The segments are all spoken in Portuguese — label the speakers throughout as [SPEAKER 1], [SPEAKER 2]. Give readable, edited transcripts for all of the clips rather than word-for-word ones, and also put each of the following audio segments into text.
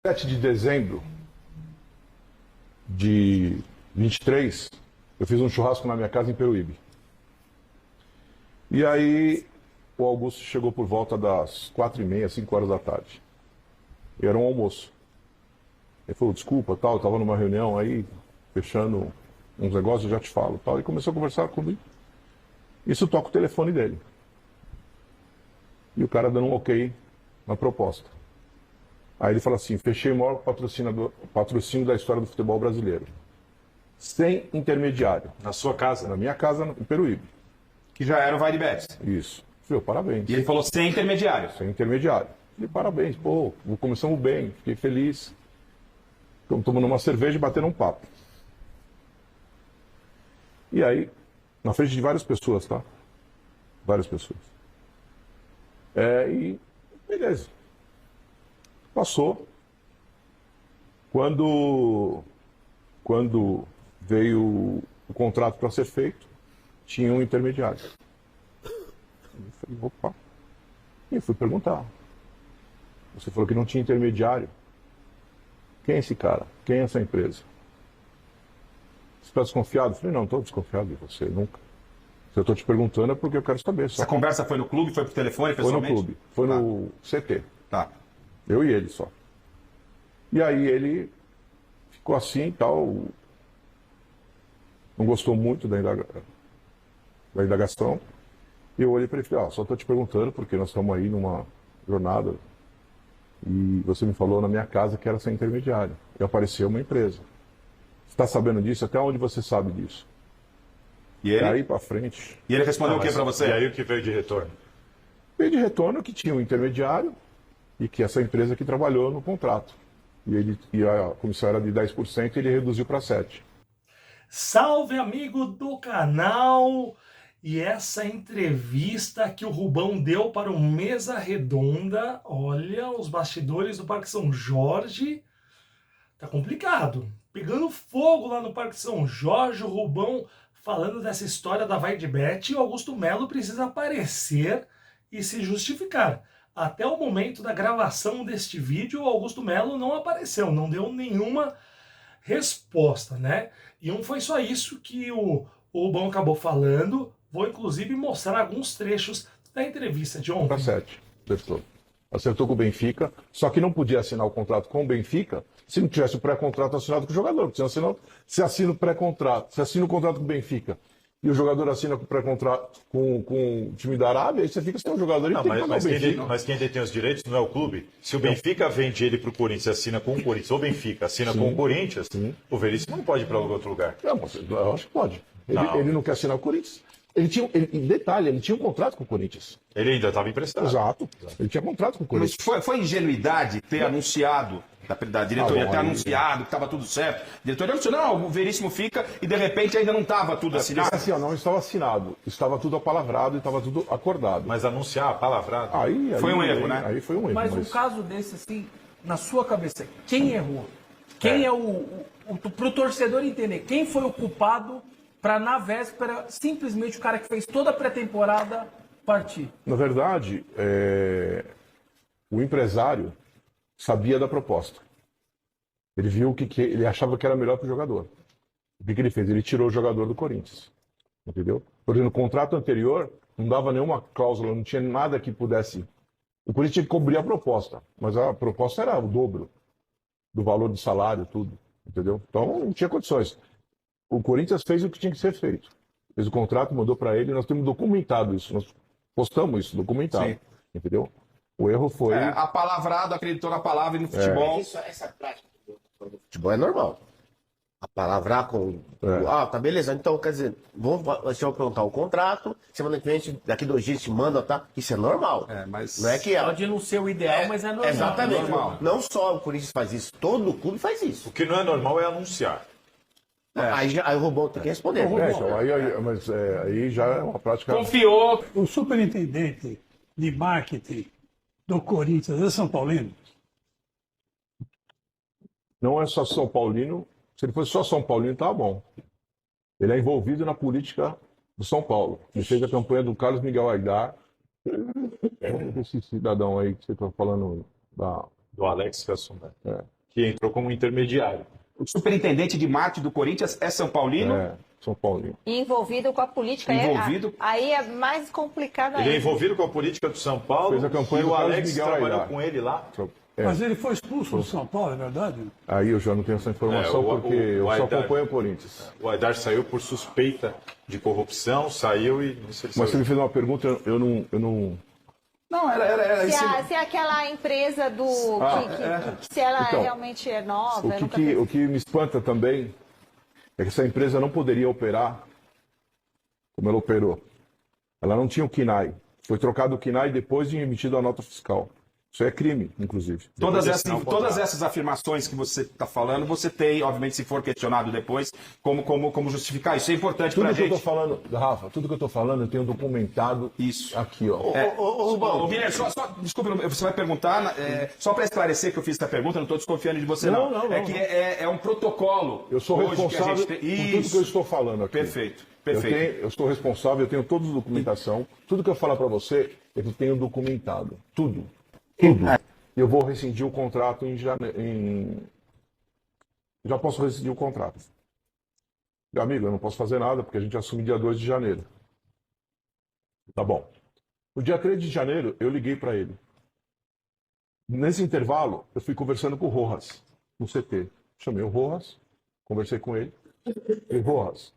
[SPEAKER 1] 7 de dezembro de 23, eu fiz um churrasco na minha casa em Peruíbe. E aí o Augusto chegou por volta das 4h30, 5 horas da tarde. E era um almoço. Ele falou, desculpa, tal, eu estava numa reunião aí, fechando uns negócios, eu já te falo, tal. E começou a conversar comigo. Isso toca o telefone dele. E o cara dando um ok na proposta. Aí ele fala assim, fechei o maior patrocínio da história do futebol brasileiro. Sem intermediário.
[SPEAKER 2] Na sua casa?
[SPEAKER 1] Na minha casa, em Peruíbe.
[SPEAKER 3] Que já era o Vai de Bet.
[SPEAKER 1] Isso. Falei, parabéns.
[SPEAKER 3] E ele falou sem intermediário.
[SPEAKER 1] Sem intermediário. Falei, parabéns, pô, começamos bem, fiquei feliz. Estamos tomando uma cerveja e batendo um papo. E aí, na frente de várias pessoas, tá? Várias pessoas. E beleza. Passou. Quando veio o contrato para ser feito, tinha um intermediário. Eu falei, opa. E eu fui perguntar. Você falou que não tinha intermediário. Quem é esse cara? Quem é essa empresa? Você está desconfiado? Eu falei, não estou desconfiado de você, nunca. Se eu estou te perguntando é porque eu quero saber.
[SPEAKER 3] Essa conversa foi no clube, foi por telefone, pessoalmente?
[SPEAKER 1] Foi no clube, foi no CT.
[SPEAKER 3] Tá.
[SPEAKER 1] Eu e ele só. E aí ele ficou assim e tal, não gostou muito da indagação. E eu olhei para ele e falei, só estou te perguntando porque nós estamos aí numa jornada e você me falou na minha casa que era sem intermediário. E apareceu uma empresa. Você está sabendo disso? Até onde você sabe disso?
[SPEAKER 3] E ele?
[SPEAKER 1] Daí para frente.
[SPEAKER 3] E ele respondeu o que para você?
[SPEAKER 2] E aí o que veio de retorno?
[SPEAKER 1] Veio de retorno que tinha um intermediário e que essa empresa que trabalhou no contrato. E a comissão era de 10% e ele reduziu para 7%.
[SPEAKER 4] Salve, amigo do canal! E essa entrevista que o Rubão deu para o Mesa Redonda, olha, os bastidores do Parque São Jorge, tá complicado. Pegando fogo lá no Parque São Jorge, o Rubão falando dessa história da Vai de Bet, e o Augusto Melo precisa aparecer e se justificar. Até o momento da gravação deste vídeo, o Augusto Melo não apareceu, não deu nenhuma resposta, né? E não foi só isso que o Rubão acabou falando. Vou, inclusive, mostrar alguns trechos da entrevista de ontem.
[SPEAKER 1] Para 7, acertou com o Benfica, só que não podia assinar o contrato com o Benfica se não tivesse o pré-contrato assinado com o jogador. Porque se assina o pré-contrato, se assina o contrato com o Benfica e o jogador assina com o pré-contrato com o time da Arábia, aí você fica sem um jogador e tem que pagar o Benfica.
[SPEAKER 2] Mas quem detém os direitos não é o clube. Se o Benfica vende ele para o Corinthians, assina com o Corinthians, ou o Benfica assina com o Corinthians, o Veríssimo não pode ir para outro lugar.
[SPEAKER 1] Não, mas eu acho que pode. Ele não quer assinar com o Corinthians. Detalhe, ele tinha um contrato com o Corinthians.
[SPEAKER 2] Ele ainda estava emprestado.
[SPEAKER 1] Exato. Ele tinha contrato com o Corinthians.
[SPEAKER 3] Mas foi ingenuidade ter anunciado, da diretoria ter anunciado que estava tudo certo. A diretoria anunciou, não, o Veríssimo fica, e de repente ainda não estava tudo assinado.
[SPEAKER 1] Assim, não estava assinado. Estava tudo apalavrado e estava tudo acordado.
[SPEAKER 2] Mas anunciar palavrado.
[SPEAKER 1] Aí
[SPEAKER 3] foi um erro, né?
[SPEAKER 1] Aí foi um erro.
[SPEAKER 5] Mas um caso desse, assim, na sua cabeça, quem errou? Quem pro torcedor entender, quem foi o culpado para na véspera, simplesmente o cara que fez toda a pré-temporada partir? Na
[SPEAKER 1] verdade, o empresário sabia da proposta. Ele viu que ele achava que era melhor para o jogador. O que ele fez? Ele tirou o jogador do Corinthians. Entendeu? Porque no contrato anterior não dava nenhuma cláusula, não tinha nada que pudesse. O Corinthians tinha que cobrir a proposta, mas a proposta era o dobro do valor de salário, tudo. Entendeu? Então não tinha condições. O Corinthians fez o que tinha que ser feito. Fez o contrato, mandou para ele, nós temos documentado isso, nós postamos isso, documentado. Sim. Entendeu? O erro foi...
[SPEAKER 3] apalavrado, acreditou na palavra e no futebol...
[SPEAKER 6] Essa prática do futebol é normal. Apalavrar com... tá beleza, então, quer dizer, deixa eu perguntar o contrato, semana que vem, daqui 2 dias te manda, tá? Isso é normal.
[SPEAKER 3] Mas...
[SPEAKER 6] Não é que
[SPEAKER 5] pode não ser o ideal, mas é normal.
[SPEAKER 6] Exatamente.
[SPEAKER 3] É normal.
[SPEAKER 6] Não só o Corinthians faz isso, todo clube faz isso.
[SPEAKER 2] O que não é normal é anunciar.
[SPEAKER 6] Aí o Rubão tem que responder.
[SPEAKER 1] Então, aí já é uma prática...
[SPEAKER 5] Confiou.
[SPEAKER 7] O superintendente de marketing do Corinthians é São Paulino?
[SPEAKER 1] Não é só São Paulino. Se ele fosse só São Paulino, tá bom. Ele é envolvido na política do São Paulo. Ele fez a campanha do Carlos Miguel Aidar. Esse cidadão aí que você está falando
[SPEAKER 2] do Alex Cassumé,
[SPEAKER 1] É.
[SPEAKER 2] que entrou como intermediário.
[SPEAKER 3] O superintendente de marketing do Corinthians é São Paulino.
[SPEAKER 1] É, São Paulinho.
[SPEAKER 8] E envolvido com a política.
[SPEAKER 3] Envolvido.
[SPEAKER 8] Aí é mais complicado
[SPEAKER 2] Ele é
[SPEAKER 8] ainda.
[SPEAKER 2] envolvido com a política do São Paulo
[SPEAKER 1] Fez a campanha
[SPEAKER 2] e
[SPEAKER 1] do
[SPEAKER 2] o
[SPEAKER 1] Carlos
[SPEAKER 2] Alex
[SPEAKER 1] Miguel
[SPEAKER 2] trabalhou
[SPEAKER 1] Aidar.
[SPEAKER 2] com ele lá.
[SPEAKER 1] É.
[SPEAKER 7] Mas ele foi expulso do São Paulo, é verdade?
[SPEAKER 1] Aí eu já não tenho essa informação, porque eu só
[SPEAKER 2] Aidar-
[SPEAKER 1] acompanho o Corinthians.
[SPEAKER 2] O Aidar saiu por suspeita de corrupção, saiu e não sei se
[SPEAKER 1] Mas você
[SPEAKER 2] saiu.
[SPEAKER 1] me fez uma pergunta, eu não...
[SPEAKER 3] Não, era
[SPEAKER 8] Se aquela empresa do. Se ela
[SPEAKER 1] Então,
[SPEAKER 8] realmente é nova. eu nunca
[SPEAKER 1] O que me espanta também é que essa empresa não poderia operar como ela operou. Ela não tinha o KNAI. Foi trocado o KNAI depois de emitido a nota fiscal. Isso é crime, inclusive.
[SPEAKER 3] Todas
[SPEAKER 2] Depois de assinar o
[SPEAKER 3] todas
[SPEAKER 2] contrato.
[SPEAKER 3] essas afirmações que você está falando, você tem, obviamente, se for questionado depois, como justificar. Isso é importante
[SPEAKER 1] Tudo
[SPEAKER 3] para a
[SPEAKER 1] que eu
[SPEAKER 3] gente.
[SPEAKER 1] tô falando, Rafa, tudo que eu tô falando eu tenho documentado
[SPEAKER 3] Isso.
[SPEAKER 1] aqui, ó.
[SPEAKER 3] Ô, Guilherme, desculpa, você vai perguntar, só para esclarecer que eu fiz essa pergunta, não estou desconfiando de você, não.
[SPEAKER 1] Não,
[SPEAKER 3] É que é um protocolo.
[SPEAKER 1] Eu sou
[SPEAKER 3] hoje que a
[SPEAKER 1] responsável
[SPEAKER 3] gente
[SPEAKER 1] por
[SPEAKER 3] tem.
[SPEAKER 1] tudo que eu estou falando aqui.
[SPEAKER 3] Perfeito,
[SPEAKER 1] Eu,
[SPEAKER 3] perfeito.
[SPEAKER 1] eu sou responsável, eu tenho toda a documentação. Tudo que eu falar para você, eu tenho documentado. Tudo. Tudo. E eu vou rescindir o contrato em janeiro. Já posso rescindir o contrato. Meu amigo, eu não posso fazer nada, porque a gente assume dia 2 de janeiro. Tá bom. No dia 3 de janeiro, eu liguei para ele. Nesse intervalo, eu fui conversando com o Rojas, no CT. Chamei o Rojas, conversei com ele. E Rojas,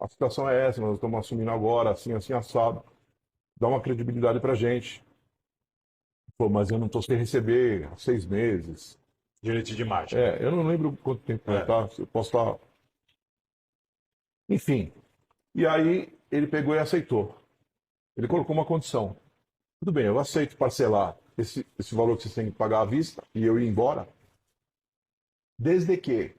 [SPEAKER 1] a situação é essa, nós estamos assumindo agora, assim, assim, assado. Dá uma credibilidade pra gente. Pô, mas eu não estou sem receber há 6 meses.
[SPEAKER 2] Direito de imagem.
[SPEAKER 1] Eu não lembro quanto tempo tá, eu posso estar... Enfim. E aí ele pegou e aceitou. Ele colocou uma condição. Tudo bem, eu aceito parcelar esse valor que vocês têm que pagar à vista e eu ir embora. Desde que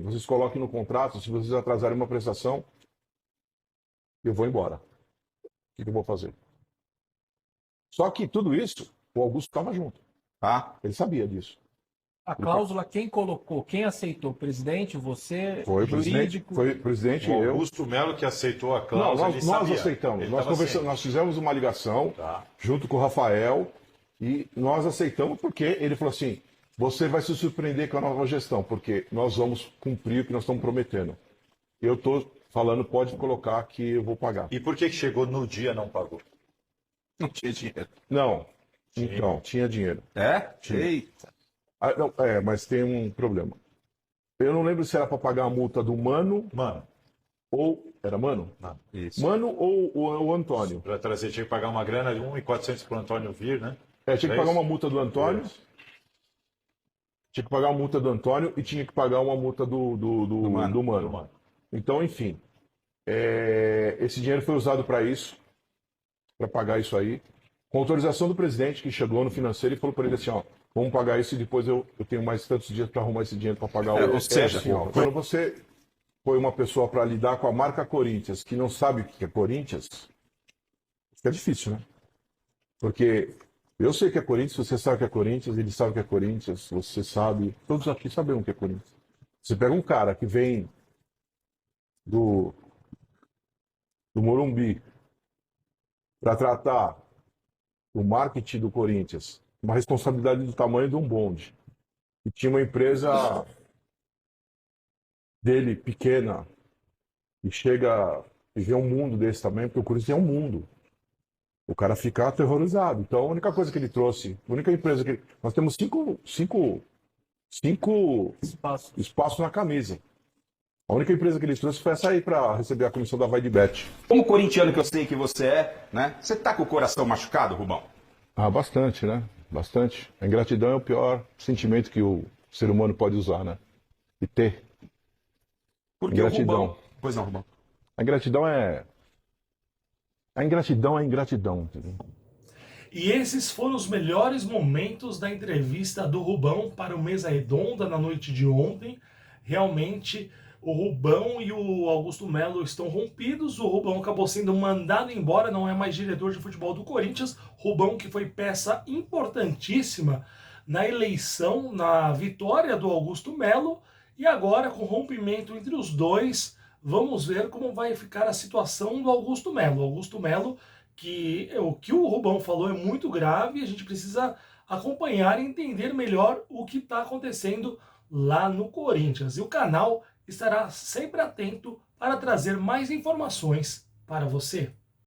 [SPEAKER 1] vocês coloquem no contrato, se vocês atrasarem uma prestação, eu vou embora. O que eu vou fazer? Só que tudo isso, o Augusto estava junto.
[SPEAKER 3] Tá?
[SPEAKER 1] Ele sabia disso.
[SPEAKER 5] A cláusula, quem colocou, quem aceitou? Presidente, você,
[SPEAKER 1] Foi o presidente,
[SPEAKER 5] jurídico?
[SPEAKER 1] foi o presidente
[SPEAKER 2] O
[SPEAKER 1] e eu.
[SPEAKER 2] Augusto Melo que aceitou a
[SPEAKER 1] Não,
[SPEAKER 2] cláusula, ele
[SPEAKER 1] nós
[SPEAKER 2] sabia.
[SPEAKER 1] aceitamos.
[SPEAKER 2] Ele
[SPEAKER 1] Nós,
[SPEAKER 2] tava
[SPEAKER 1] conversamos,
[SPEAKER 2] ciente.
[SPEAKER 1] nós fizemos uma ligação
[SPEAKER 2] Tá.
[SPEAKER 1] junto com o Rafael e nós aceitamos porque ele falou assim: você vai se surpreender com a nova gestão, porque nós vamos cumprir o que nós estamos prometendo. Eu estou falando, pode colocar que eu vou pagar.
[SPEAKER 2] E por que chegou no dia e não pagou?
[SPEAKER 3] Não tinha dinheiro.
[SPEAKER 1] Não, então, tinha dinheiro.
[SPEAKER 3] É? Eita.
[SPEAKER 1] Não, mas tem um problema. Eu não lembro se era para pagar a multa do Mano
[SPEAKER 2] Mano,
[SPEAKER 1] ou... Era Mano?
[SPEAKER 3] Isso.
[SPEAKER 1] Mano ou o Antônio?
[SPEAKER 2] para trazer tinha que pagar uma grana de 1.400 para o Antônio vir, né?
[SPEAKER 1] Tinha que
[SPEAKER 2] É
[SPEAKER 1] pagar
[SPEAKER 2] isso?
[SPEAKER 1] uma multa do Antônio.
[SPEAKER 2] Isso.
[SPEAKER 1] Tinha que pagar uma multa do Antônio e tinha que pagar uma multa do Mano.
[SPEAKER 2] Do Mano.
[SPEAKER 1] Então, enfim, esse dinheiro foi usado para isso, para pagar isso aí, com autorização do presidente, que chegou no financeiro e falou para ele assim, ó, vamos pagar isso e depois eu tenho mais tantos dias para arrumar esse dinheiro para pagar o...
[SPEAKER 3] ou seja,
[SPEAKER 1] assim, ó, quando você põe uma pessoa para lidar com a marca Corinthians, que não sabe o que é Corinthians, fica difícil, né? Porque eu sei que é Corinthians, você sabe que é Corinthians, ele sabe que é Corinthians, você sabe, todos aqui sabemos que é Corinthians. Você pega um cara que vem do Morumbi para tratar o marketing do Corinthians, uma responsabilidade do tamanho de um bonde, e tinha uma empresa dele pequena e chega e vê um mundo desse também, porque o Corinthians é um mundo. O cara fica aterrorizado. Então, a única coisa que ele trouxe, a única empresa que... Nós temos cinco espaços na camisa. A única empresa que ele trouxe foi essa aí para receber a comissão da Vai de Bet.
[SPEAKER 3] Como corintiano que eu sei que você é, né? Você tá com o coração machucado, Rubão?
[SPEAKER 1] Ah, bastante, né? Bastante. A ingratidão é o pior sentimento que o ser humano pode usar, né? E ter.
[SPEAKER 3] Porque
[SPEAKER 1] Ingratidão.
[SPEAKER 3] o Rubão... Pois não, Rubão.
[SPEAKER 1] A ingratidão é... A ingratidão é ingratidão, entendeu?
[SPEAKER 4] E esses foram os melhores momentos da entrevista do Rubão para o Mesa Redonda na noite de ontem. Realmente, o Rubão e o Augusto Melo estão rompidos. O Rubão acabou sendo mandado embora, não é mais diretor de futebol do Corinthians. Rubão, que foi peça importantíssima na eleição, na vitória do Augusto Melo. E agora, com o rompimento entre os dois, vamos ver como vai ficar a situação do Augusto Melo. Augusto Melo, que o Rubão falou é muito grave, a gente precisa acompanhar e entender melhor o que está acontecendo lá no Corinthians. E o canal estará sempre atento para trazer mais informações para você.